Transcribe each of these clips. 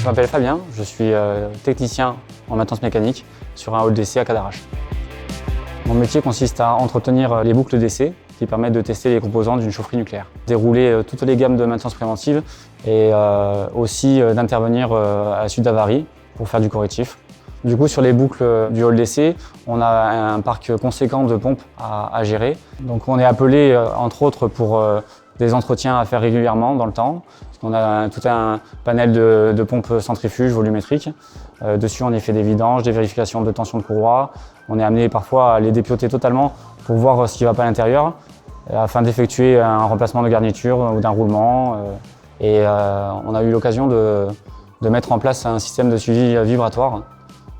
m'appelle Fabien, je suis technicien en maintenance mécanique sur un hall d'essai à Cadarache. Mon métier consiste à entretenir les boucles d'essai qui permettent de tester les composants d'une chaufferie nucléaire. Dérouler toutes les gammes de maintenance préventive et aussi d'intervenir à la suite d'avaries pour faire du correctif. Du coup, sur les boucles du hall d'essai, on a un parc conséquent de pompes à gérer. Donc on est appelé, entre autres, pour des entretiens à faire régulièrement dans le temps. On a tout un panel de pompes centrifuges volumétriques. Dessus, on y fait des vidanges, des vérifications de tension de courroie. On est amené parfois à les dépioter totalement pour voir ce qui ne va pas à l'intérieur, afin d'effectuer un remplacement de garniture ou d'un roulement. On a eu l'occasion de mettre en place un système de suivi vibratoire.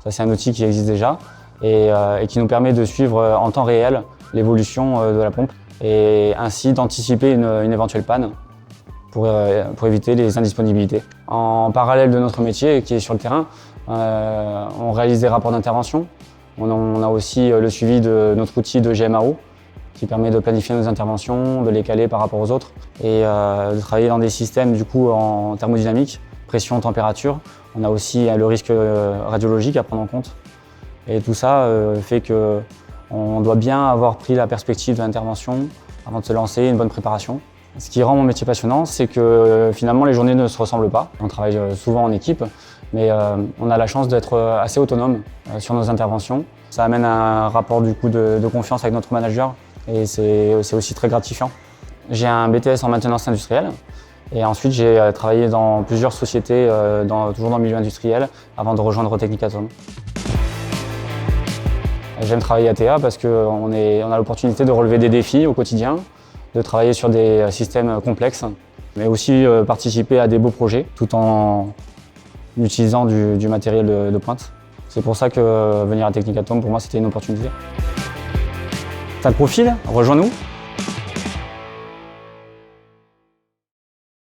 Ça, c'est un outil qui existe déjà et qui nous permet de suivre en temps réel l'évolution de la pompe et ainsi d'anticiper une éventuelle panne pour éviter les indisponibilités. En parallèle de notre métier qui est sur le terrain, on réalise des rapports d'intervention. On a aussi le suivi de notre outil de GMAO qui permet de planifier nos interventions, de les caler par rapport aux autres et de travailler dans des systèmes du coup en thermodynamique, pression, température. On a aussi le risque radiologique à prendre en compte. Et tout ça fait qu'on doit bien avoir pris la perspective de l'intervention avant de se lancer, une bonne préparation. Ce qui rend mon métier passionnant, c'est que finalement les journées ne se ressemblent pas. On travaille souvent en équipe, mais on a la chance d'être assez autonome sur nos interventions. Ça amène un rapport du coup de confiance avec notre manager et c'est aussi très gratifiant. J'ai un BTS en maintenance industrielle et ensuite j'ai travaillé dans plusieurs sociétés, toujours dans le milieu industriel, avant de rejoindre Technicatom. J'aime travailler à TA parce qu'on a l'opportunité de relever des défis au quotidien, de travailler sur des systèmes complexes, mais aussi participer à des beaux projets tout en utilisant du matériel de pointe. C'est pour ça que venir à Technicatom, pour moi, c'était une opportunité. T'as le profil? Rejoins-nous!